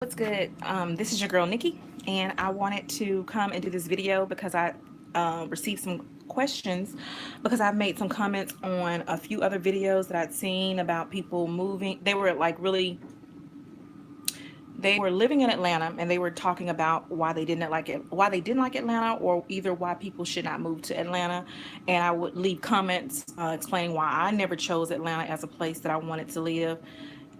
What's good? This is your girl Nikki, and I wanted to come and do this video because I received some questions because I've made some comments on a few other videos that I'd seen about people moving. They were living in Atlanta, and they were talking about why they didn't like it, why they didn't like Atlanta, or either why people should not move to Atlanta. And I would leave comments explaining why I never chose Atlanta as a place that I wanted to live.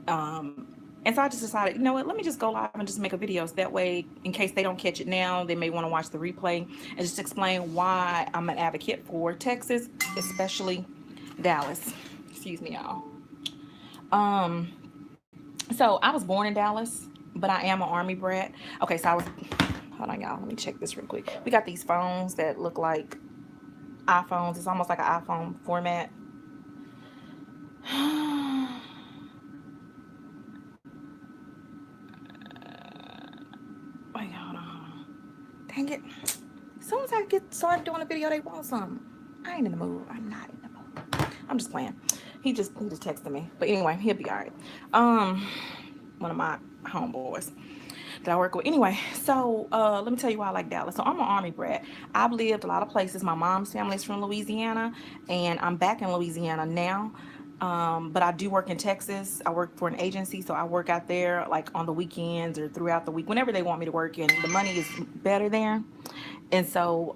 Um, and so I just decided, you know what, let me just go live and just make a video. So that way, in case they don't catch it now, they may want to watch the replay and just explain why I'm an advocate for Texas, especially Dallas. Excuse me, y'all. Um, so I was born in Dallas, but I am an Army brat. Okay, so hold on, y'all. Let me check this real quick. We got these phones that look like iPhones. It's almost like an iPhone format. Wait, hold on. Dang it. As soon as I get started doing a video, they want something. I ain't in the mood. I'm not in the mood. I'm just playing. He just texted me. But anyway, he'll be all right. Um, One of my homeboys that I work with. Anyway, so let me tell you why I like Dallas. So I'm an Army brat. I've lived a lot of places. My mom's family is from Louisiana, and I'm back in Louisiana now. But I do work in Texas. I work for an agency, so I work out there like on the weekends or throughout the week, whenever they want me to work, and the money is better there. And so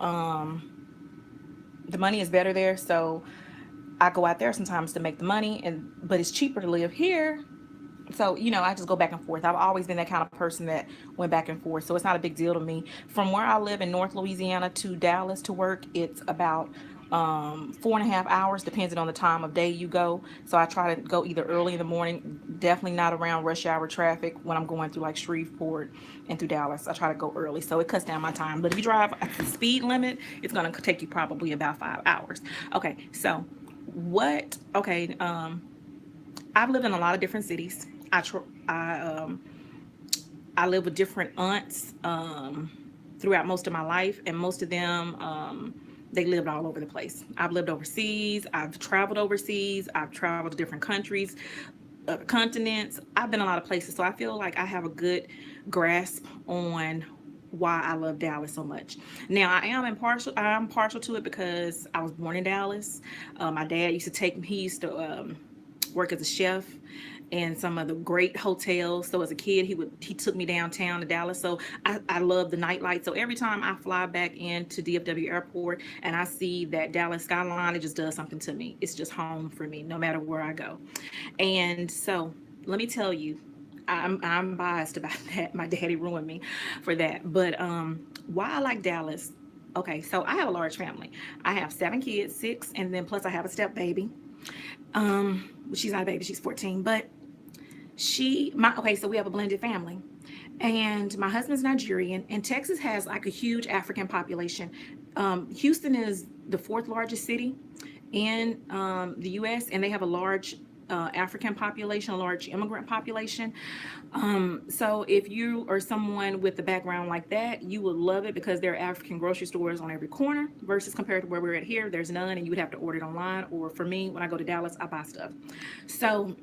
the money is better there. So I go out there sometimes to make the money, and but it's cheaper to live here. So I just go back and forth. I've always been that kind of person that went back and forth, so it's not a big deal to me. From where I live in North Louisiana to Dallas to work, it's about 4.5 hours, depending on the time of day you go. So I try to go either early in the morning, definitely not around rush hour traffic when I'm going through like Shreveport and through Dallas. I try to go early, so it cuts down my time. But if you drive at the speed limit, it's going to take you probably about 5 hours. Okay, so what okay I've lived in a lot of different cities. I live with different aunts throughout most of my life, and most of them they lived all over the place. I've lived overseas. I've traveled overseas. I've traveled to different countries, other continents. I've been a lot of places, so I feel like I have a good grasp on why I love Dallas so much. Now I'm partial to it because I was born in Dallas. My dad used to take me. He used to work as a chef in some of the great hotels. So as a kid, he took me downtown to Dallas. So I love the nightlight. So every time I fly back into DFW Airport and I see that Dallas skyline, it just does something to me. It's just home for me, no matter where I go. And so let me tell you, I'm biased about that. My daddy ruined me for that. But why I like Dallas? Okay, so I have a large family. I have 7 kids, six, and then plus I have a step baby. She's not a baby, she's 14, but okay, so we have a blended family. And my husband's Nigerian, and Texas has like a huge African population. Houston is the fourth largest city in the US, and they have a large African population, a large immigrant population. So if you are someone with a background like that, you would love it because there are African grocery stores on every corner versus compared to where we're at here, there's none, and you would have to order it online. Or for me, when I go to Dallas, I buy stuff. So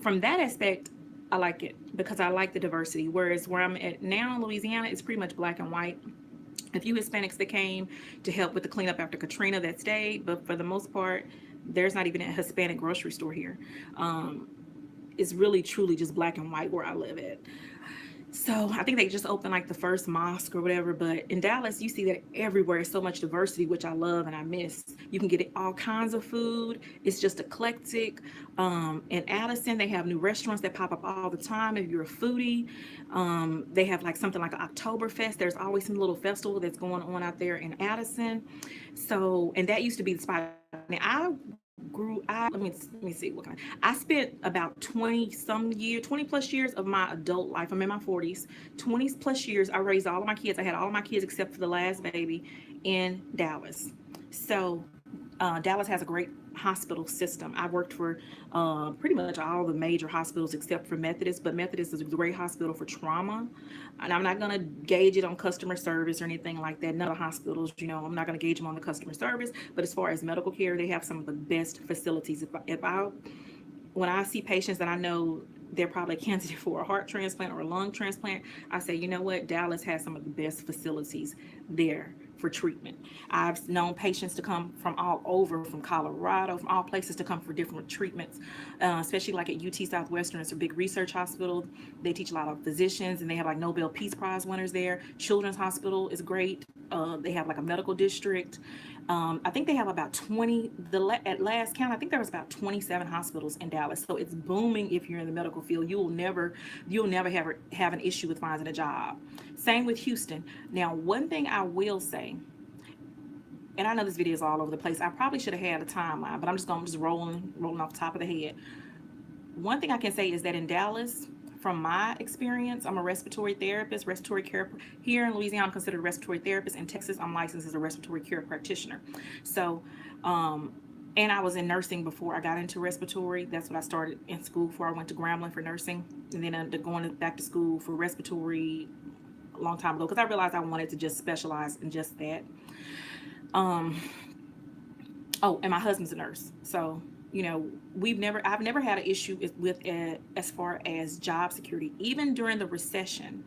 from that aspect, I like it because I like the diversity. Whereas where I'm at now in Louisiana, it's pretty much black and white. A few Hispanics that came to help with the cleanup after Katrina that stayed, but for the most part, there's not even a Hispanic grocery store here. Um, it's really truly just black and white where I live at. So I think they just opened like the first mosque or whatever. But in Dallas, you see that everywhere. It's so much diversity, which I love and I miss. You can get all kinds of food. It's just eclectic. In Addison, they have new restaurants that pop up all the time. If you're a foodie, they have like something like an Oktoberfest. There's always some little festival that's going on out there in Addison. So, and that used to be the spot. Now, let me see what kind. I spent about 20 plus years of my adult life. I'm in my 40s. 20 plus years. I raised all of my kids. I had all of my kids except for the last baby in Dallas. So Dallas has a great hospital system. I worked for pretty much all the major hospitals except for Methodist, but Methodist is a great hospital for trauma. And I'm not going to gauge it on customer service or anything like that. None of the hospitals, I'm not going to gauge them on the customer service. But as far as medical care, they have some of the best facilities. When I see patients that I know they're probably a candidate for a heart transplant or a lung transplant, I say, you know what, Dallas has some of the best facilities there for treatment. I've known patients to come from all over, from Colorado, from all places to come for different treatments, especially like at UT Southwestern. It's a big research hospital. They teach a lot of physicians, and they have like Nobel Peace Prize winners there. Children's Hospital is great. They have like a medical district. I think they have about 20, at last count, I think there was about 27 hospitals in Dallas. So it's booming if you're in the medical field. You'll never have an issue with finding a job. Same with Houston. Now, one thing I will say, and I know this video is all over the place. I probably should have had a timeline, but I'm just going to just rolling off the top of the head. One thing I can say is that in Dallas, from my experience, I'm a respiratory therapist, respiratory care. Here in Louisiana, I'm considered a respiratory therapist. In Texas, I'm licensed as a respiratory care practitioner. So, and I was in nursing before I got into respiratory. That's what I started in school for. I went to Grambling for nursing, and then going back to school for respiratory a long time ago because I realized I wanted to just specialize in just that. Um, oh, and my husband's a nurse, so I've never had an issue with as far as job security. Even during the recession,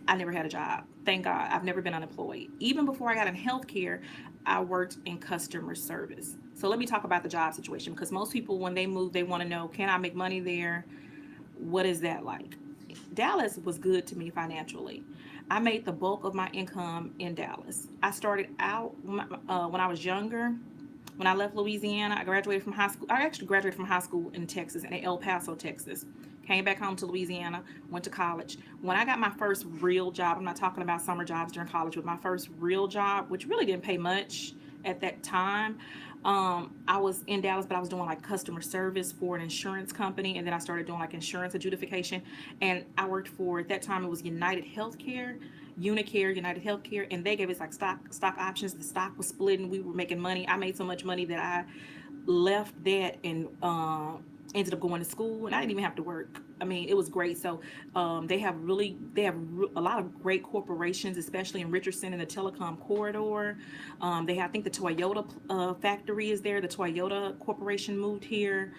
I never had a job. Thank God. I've never been unemployed. Even before I got in healthcare, I worked in customer service. So let me talk about the job situation because most people, when they move, they want to know, can I make money there? What is that like? Dallas was good to me financially. I made the bulk of my income in Dallas. I started out when I was younger. When I left Louisiana, I graduated from high school. I actually graduated from high school in Texas, in El Paso, Texas. Came back home to Louisiana, went to college. When I got my first real job, I'm not talking about summer jobs during college, but my first real job, which really didn't pay much at that time, I was in Dallas, but I was doing like customer service for an insurance company, and then I started doing like insurance adjudication. And I worked for, at that time it was United Healthcare, Unicare, United Healthcare, and they gave us like stock options. The stock was split, and we were making money. I made so much money that I left that and ended up going to school, and I didn't even have to work. I mean, it was great. So they have a lot of great corporations, especially in Richardson in the telecom corridor. They have, I think the Toyota factory is there. The Toyota Corporation moved here.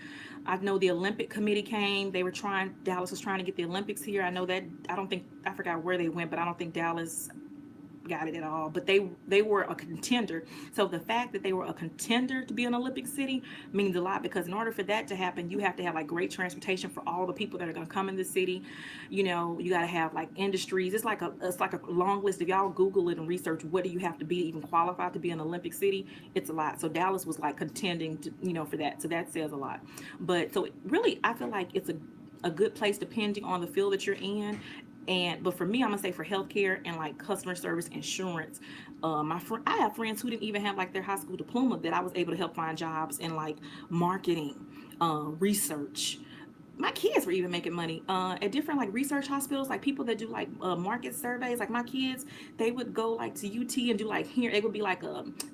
I know the Olympic Committee came. Dallas was trying to get the Olympics here. I know that, I forgot where they went, but I don't think Dallas got it at all. But they were a contender. So the fact that they were a contender to be an Olympic city means a lot, because in order for that to happen, you have to have like great transportation for all the people that are going to come in the city. You got to have like industries. It's like a long list. If y'all Google it and research what do you have to be to even qualify to be an Olympic city, it's a lot. So Dallas was like contending to, for that. So that says a lot. But so really, I feel like it's a good place depending on the field that you're in. But for me, I'm gonna say for healthcare and like customer service, insurance, I have friends who didn't even have like their high school diploma that I was able to help find jobs in like marketing, research. My kids were even making money at different like research hospitals, like people that do like market surveys. Like my kids, they would go like to UT and do like here. It would be like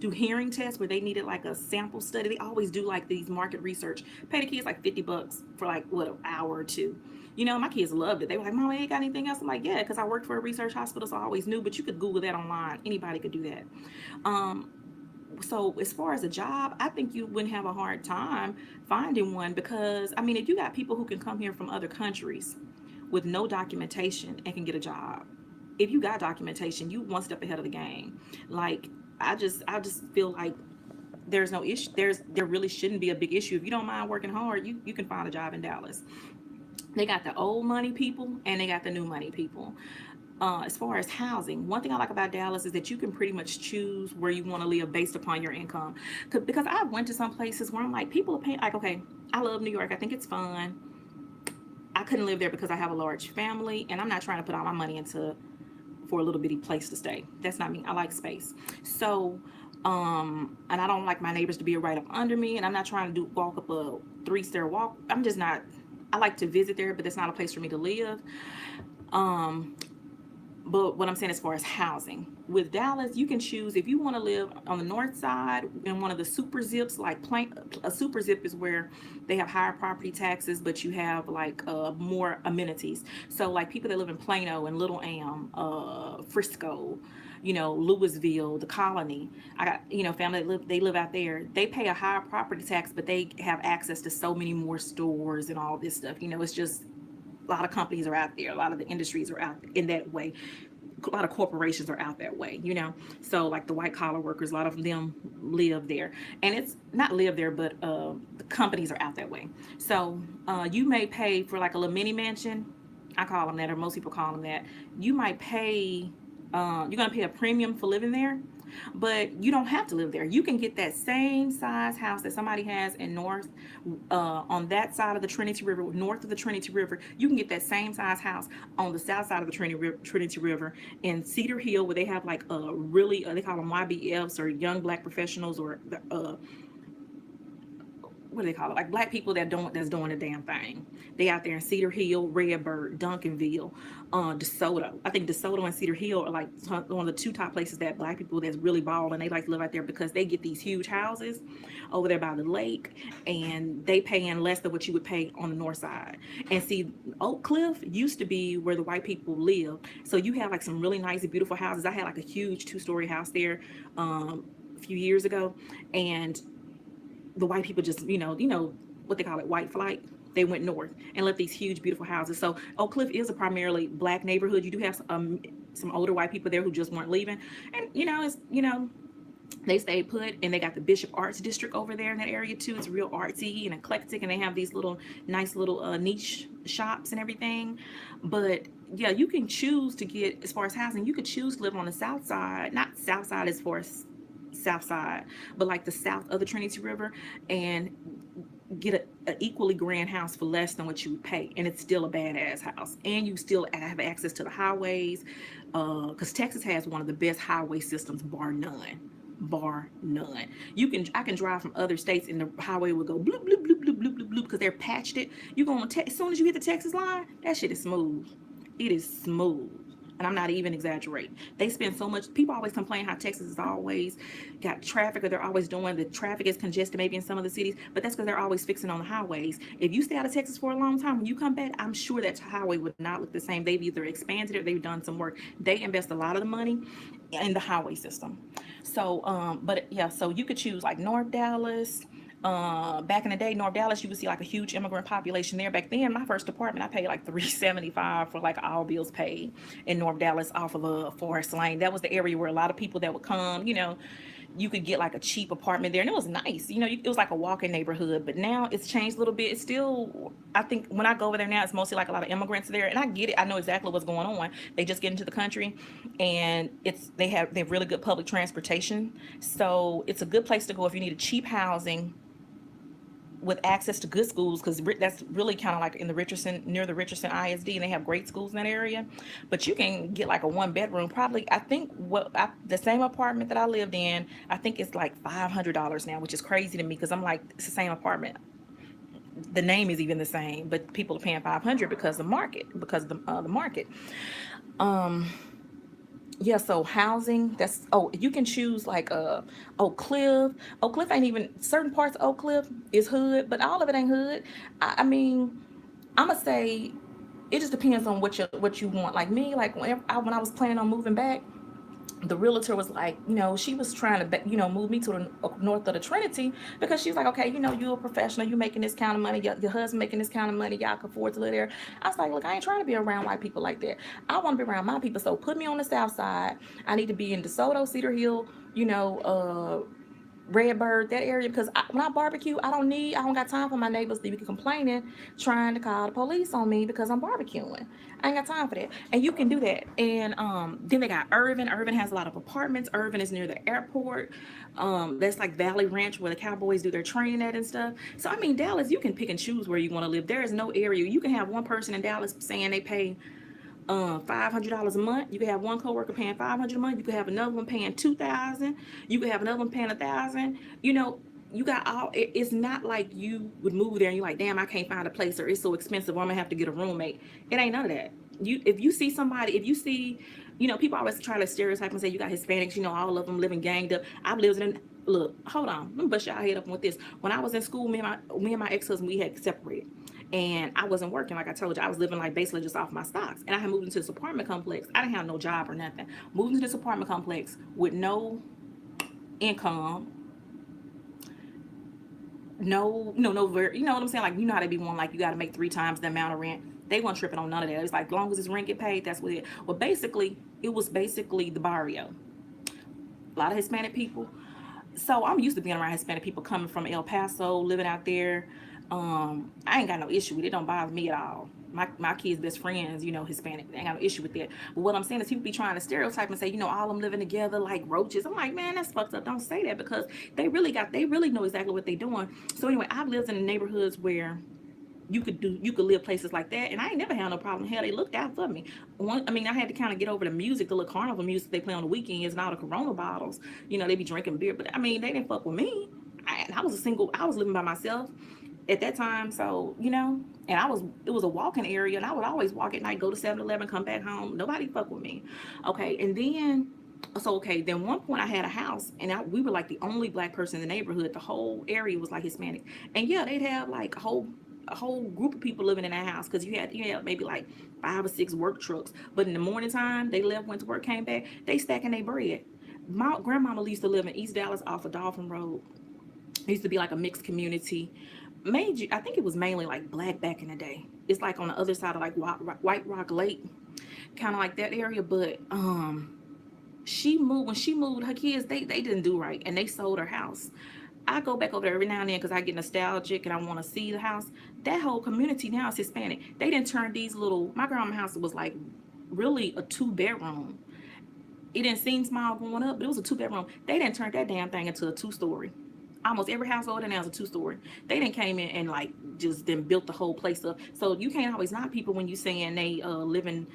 do hearing tests where they needed like a sample study. They always do like these market research. Pay the kids like $50 for like an hour or two. My kids loved it. They were like, "Mom, I ain't got anything else." I'm like, "Yeah," because I worked for a research hospital, so I always knew. But you could Google that online. Anybody could do that. Um, so as far as a job, I think you wouldn't have a hard time finding one, because I mean, if you got people who can come here from other countries with no documentation and can get a job, if you got documentation, you one step ahead of the game. Like I just feel like there's no issue. There really shouldn't be a big issue. If you don't mind working hard, you can find a job in Dallas. They got the old money people and they got the new money people. As far as housing, one thing I like about Dallas is that you can pretty much choose where you want to live based upon your income. Because I went to some places where I'm like, people are paying, like, okay, I love New York. I think it's fun. I couldn't live there because I have a large family and I'm not trying to put all my money into for a little bitty place to stay. That's not me. I like space. So, and I don't like my neighbors to be right up under me. And I'm not trying to walk up a 3-stair walk. I'm just not. I like to visit there, but that's not a place for me to live. Um, but what I'm saying as far as housing with Dallas, you can choose if you want to live on the north side in one of the super zips. Like a super zip is where they have higher property taxes, but you have like more amenities. So like people that live in Plano and Little Frisco, Louisville, the Colony. I got family that live out there. They pay a higher property tax, but they have access to so many more stores and all this stuff. It's just A lot of companies are out there. A lot of the industries are out in that way. A lot of corporations are out that way, you know. So like the white collar workers, a lot of them live there, and it's not live there, but the companies are out that way. So you may pay for like a little mini mansion. I call them that, or most people call them that. You might pay. You're gonna pay a premium for living there, but you don't have to live there. You can get that same size house that somebody has in North, on that side of the Trinity River, north of the Trinity River. You can get that same size house on the south side of the Trinity River in Cedar Hill, where they have like a really, they call them YBFs, or young black professionals, or what do they call it? Like black people that's doing the damn thing. They out there in Cedar Hill, Redbird, Duncanville, DeSoto. I think DeSoto and Cedar Hill are like one of the two top places that black people that's really balling. They like to live out there because they get these huge houses over there by the lake, and they pay in less than what you would pay on the north side. And see, Oak Cliff used to be where the white people live, so you have like some really nice, beautiful houses. I had like a huge 2-story house there a few years ago, and the white people just, what they call it, white flight. They went north and left these huge, beautiful houses. So Oak Cliff is a primarily black neighborhood. You do have some older white people there who just weren't leaving, and they stayed put. And they got the Bishop Arts District over there in that area too. It's real artsy and eclectic, and they have these little nice little niche shops and everything. But yeah, you can choose to get, as far as housing, you could choose to live on the south side, not south side as far as south side, but like the south of the Trinity River, and get a equally grand house for less than what you would pay, and it's still a badass house, and you still have access to the highways, because Texas has one of the best highway systems, bar none. I can drive from other states, and the highway will go bloop bloop bloop bloop bloop bloop bloop, because they're patched it. You go on as soon as you hit the Texas line, that shit is smooth. It is smooth. And I'm not even exaggerating. They spend so much. People always complain how Texas is always got traffic, or they're always doing, the traffic is congested maybe in some of the cities, but that's because they're always fixing on the highways. If you stay out of Texas for a long time, when you come back, I'm sure that highway would not look the same. They've either expanded it or they've done some work. They invest a lot of the money in the highway system. So, but yeah, so you could choose like North Dallas. Back in the day, North Dallas, you would see like a huge immigrant population there. Back then, my first apartment, I paid like $375 for like all bills paid in North Dallas off of Forest Lane. That was the area where a lot of people that would come, you could get like a cheap apartment there, and it was nice. It was like a walk-in neighborhood. But now it's changed a little bit. It's still, I think when I go over there now, it's mostly like a lot of immigrants there, and I get it. I know exactly what's going on. They just get into the country, and they have really good public transportation, so it's a good place to go if you need a cheap housing with access to good schools, because that's really kind of like in the Richardson, near the Richardson ISD, and they have great schools in that area. But you can get like a 1 bedroom, probably. I think the same apartment that I lived in, I think it's like $500 now, which is crazy to me, because I'm like, it's the same apartment. The name is even the same, but people are paying 500 because the market. Um, yeah, so housing, you can choose like Oak Cliff. Oak Cliff ain't even, certain parts of Oak Cliff is hood, but all of it ain't hood. I mean, I'm gonna say it just depends on what you want. Like me, like when I was planning on moving back, the realtor was like, she was trying to, move me to the north of the Trinity, because she's like, okay, you're a professional, you making this kind of money, your husband making this kind of money, y'all can afford to live there. I was like, look, I ain't trying to be around white people like that. I want to be around my people. So put me on the south side. I need to be in DeSoto, Cedar Hill, Redbird, that area, because when I barbecue, I don't got time for my neighbors to be complaining, trying to call the police on me because I'm barbecuing. I ain't got time for that. And you can do that. And then they got Irvin. Irvin has a lot of apartments. Irvin is near the airport. That's like Valley Ranch, where the Cowboys do their training at and stuff. So I mean, Dallas, you can pick and choose where you want to live. There is no area. You can have one person in Dallas saying they pay $500 a month. You could have one coworker paying $500 a month. You could have another one paying $2,000. You could have another one paying $1,000. You got all. It's not like you would move there and you're like, damn, I can't find a place, or it's so expensive, or I'm gonna have to get a roommate. It ain't none of that. If you see somebody, if you see, people always try to stereotype and say you got Hispanics. All of them living ganged up. I've lived in. Look, hold on. Let me bust y'all head up with this. When I was in school, me and my ex-husband, we had separated. And I wasn't working, like I told you. I was living like basically just off my stocks. And I had moved into this apartment complex. I didn't have no job or nothing. Moved into this apartment complex with no income. No, no, no. You know what I'm saying? Like, how they be one, like you got to make 3 times the amount of rent. They weren't tripping on none of that. It was like, as long as this rent get paid, that's what it. Well, basically, it was basically the barrio. A lot of Hispanic people. So I'm used to being around Hispanic people coming from El Paso, living out there. I ain't got no issue with it. It don't bother me at all. My kids' best friends, Hispanic. I ain't got no issue with that. But what I'm saying is people be trying to stereotype and say, all of them living together like roaches. I'm like, man, that's fucked up. Don't say that because they really know exactly what they're doing. So anyway, I've lived in neighborhoods where you could live places like that, and I ain't never had no problem. Hell, they looked out for me. I had to kind of get over the music, the little carnival music they play on the weekends, and all the Corona bottles. They be drinking beer, but they didn't fuck with me. I was I was living by myself at that time, so and it was a walking area, and I would always walk at night, go to 7-Eleven, come back home. Nobody fuck with me. Okay, and then. So okay, then one point I had a house, and we were like the only black person in the neighborhood. The whole area was like Hispanic, and yeah, they'd have like a whole group of people living in that house because you had maybe like 5 or 6 work trucks. But in the morning time, they left, went to work, came back, they stacking their bread. My grandmama used to live in East Dallas off of Dolphin Road. It used to be like a mixed community. I think it was mainly like black back in the day. It's like on the other side of like White Rock Lake, kind of like that area. But when she moved, her kids they didn't do right, and they sold her house. I go back over there every now and then because I get nostalgic and I want to see the house. That whole community now is Hispanic. They didn't turn these little. My grandma's house was like really a 2 bedroom. It didn't seem small growing up, but it was a 2 bedroom. They didn't turn that damn thing into a 2 story. Almost every household in there is a 2 story. They didn't came in and like just then built the whole place up. So you can't always knock people when you saying they living,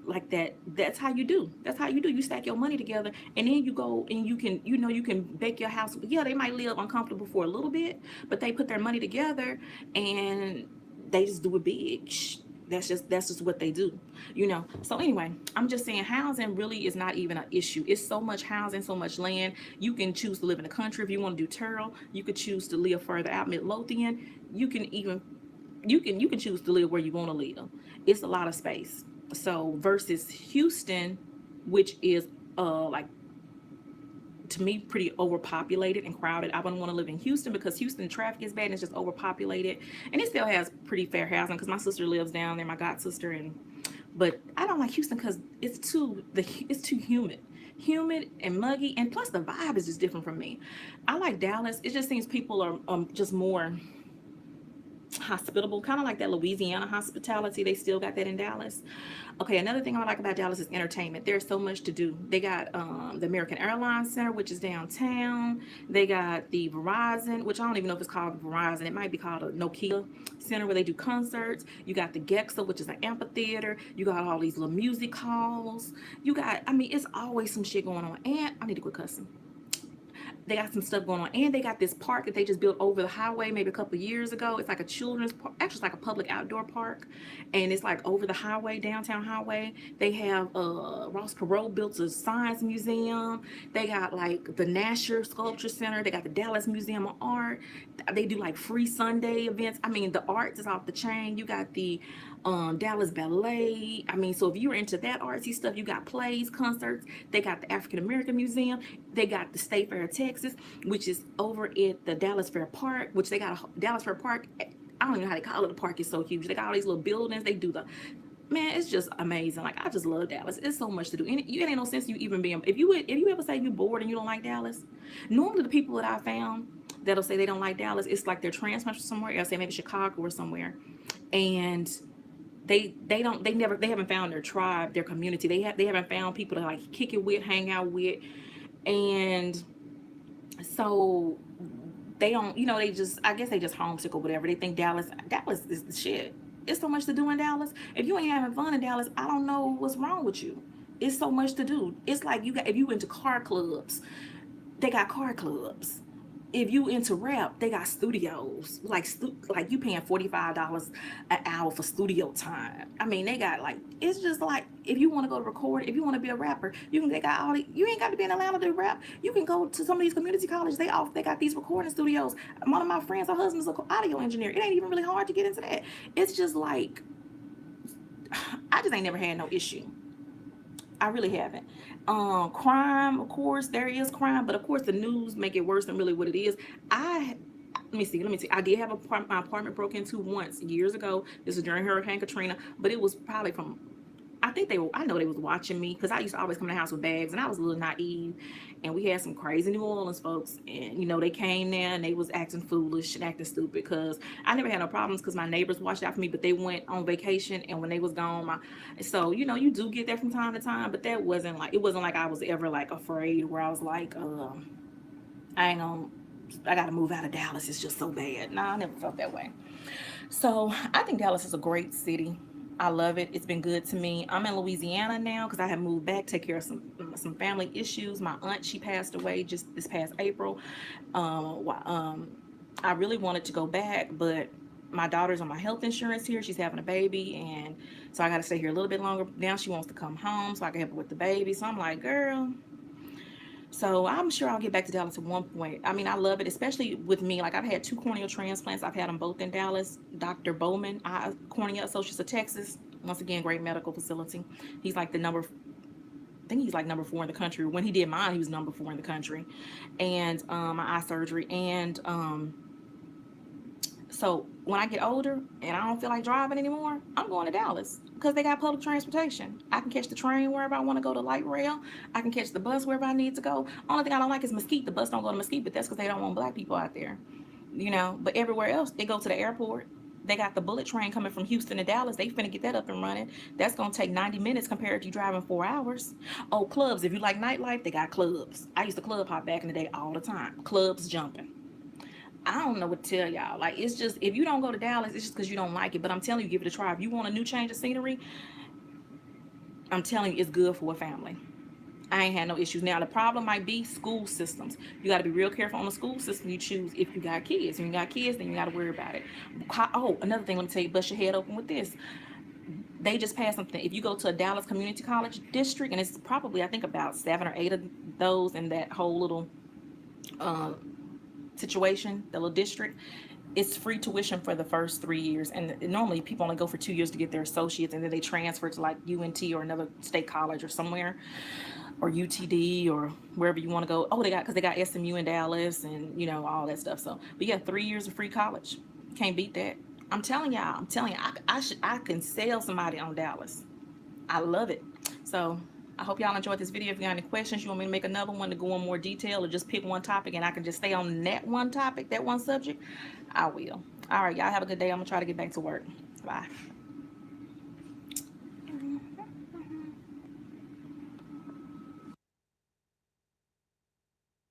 like that. That's how you do. That's how you do. You stack your money together, and then you go and you can bake your house. Yeah, they might live uncomfortable for a little bit, but they put their money together and they just do it big. That's just what they do. So anyway, I'm just saying housing really is not even an issue. It's so much housing, so much land. You can choose to live in the country if you want to do Terrell. You could choose to live further out Midlothian. You can choose to live where you want to live. It's a lot of space. So versus Houston, which is like to me pretty overpopulated and crowded. I wouldn't want to live in Houston because Houston traffic is bad and it's just overpopulated. And it still has pretty fair housing because my sister lives down there, my god sister, but I don't like Houston because it's too humid and muggy, and plus the vibe is just different from me. I like Dallas. It just seems people are just more hospitable, kind of like that Louisiana hospitality. They still got that in Dallas. Okay, another thing I like about Dallas is entertainment. There's so much to do. They got the American Airlines Center, which is downtown. They got the Verizon, which I don't even know if it's called Verizon. It might be called a Nokia Center where they do concerts. You got the Gexa, which is an amphitheater. You got all these little music halls. It's always some shit going on. And I need to quit cussing. They got some stuff going on, and they got this park that they just built over the highway maybe a couple of years ago. It's like a children's park. Actually, it's like a public outdoor park, and it's like over the highway, downtown highway. They have Ross Perot built a science museum. They got like the Nasher Sculpture Center. They got the Dallas Museum of Art. They do like free Sunday events. The arts is off the chain. You got the Dallas Ballet. So if you're into that artsy stuff, you got plays, concerts. They got the African American Museum. They got the State Fair of Texas, which is over at the Dallas Fair Park, which they got a Dallas Fair Park. I don't even know how they call it. The park is so huge. They got all these little buildings. They do man, it's just amazing. Like, I just love Dallas. It's so much to do. And it ain't no sense you even being, if you ever say you're bored and you don't like Dallas, normally the people that I found that'll say they don't like Dallas, it's like they're transferred from somewhere else, say maybe Chicago or somewhere. And they haven't found their tribe, their community. They haven't found people to like kick it with, hang out with. And so they don't, I guess they just homesick or whatever. They think Dallas is the shit. It's so much to do in Dallas. If you ain't having fun in Dallas, I don't know what's wrong with you. It's so much to do. It's like if you into car clubs, they got car clubs. If you into rap, they got studios. Like you paying $45 an hour for studio time. They got like, it's just like, if you want to go to record, if you want to be a rapper, they got you ain't got to be in Atlanta to rap. You can go to some of these community colleges. They got these recording studios. One of my friends, her husband's an audio engineer. It ain't even really hard to get into that. It's just like, I just ain't never had no issue. I really haven't. Crime, of course, there is crime, but of course the news make it worse than really what it is. Let me see. I did have my apartment broke into once years ago. This was during Hurricane Katrina, but it was probably from, I think they were, I know they was watching me because I used to always come to the house with bags and I was a little naive. And we had some crazy New Orleans folks. And, you know, they came there and they was acting foolish and acting stupid because I never had no problems because my neighbors watched out for me, but they went on vacation. And when they was gone, so, you know, you do get that from time to time, but that wasn't like, it wasn't like I was ever like afraid where I was like, I ain't gonna, I gotta move out of Dallas. It's just so bad. Nah, I never felt that way. So I think Dallas is a great city. I love it. It's been good to me. I'm in Louisiana now because I have moved back, take care of some family issues. My aunt, she passed away just this past April. I really wanted to go back, but my daughter's on my health insurance here. She's having a baby, and so I got to stay here a little bit longer. Now she wants to come home so I can help her with the baby. So I'm like, girl, so I'm sure I'll get back to Dallas at one point. I mean, I love it, especially with me. Like I've had two corneal transplants. I've had them both in Dallas. Dr. Bowman, Cornea Associates of Texas. Once again, great medical facility. He's like the number, I think he's like number 4 in the country. When he did mine, he was number 4 in the country. And my eye surgery. And so when I get older and I don't feel like driving anymore, I'm going to Dallas because they got public transportation. I can catch the train wherever I want to go to light rail. I can catch the bus wherever I need to go. Only thing I don't like is Mesquite. The bus don't go to Mesquite, but that's because they don't want black people out there, you know. But everywhere else, they go to the airport. They got the bullet train coming from Houston to Dallas. They finna get that up and running. That's gonna take 90 minutes compared to you driving 4 hours. Oh, clubs. If you like nightlife, they got clubs. I used to club hop back in the day all the time. Clubs jumping. I don't know what to tell y'all. Like, it's just, if you don't go to Dallas, it's just because you don't like it. But I'm telling you, give it a try. If you want a new change of scenery, I'm telling you, it's good for a family. I ain't had no issues. Now, the problem might be school systems. You got to be real careful on the school system you choose if you got kids. When you got kids, then you got to worry about it. Oh, another thing, let me tell you, bust your head open with this. They just passed something. If you go to a Dallas Community College district, and it's probably, I think, about 7 or 8 of those in that whole little situation, the little district, it's free tuition for the first 3 years. And normally people only go for 2 years to get their associates, and then they transfer to like UNT or another state college or somewhere, or UTD or wherever you want to go. Oh, because they got SMU in Dallas and, you know, all that stuff. So, but yeah, 3 years of free college. Can't beat that. I'm telling y'all, I can sell somebody on Dallas. I love it. So I hope y'all enjoyed this video. If you got any questions, you want me to make another one to go in more detail, or just pick one topic and I can just stay on that one topic, that one subject, I will. All right, y'all have a good day. I'm gonna try to get back to work. Bye.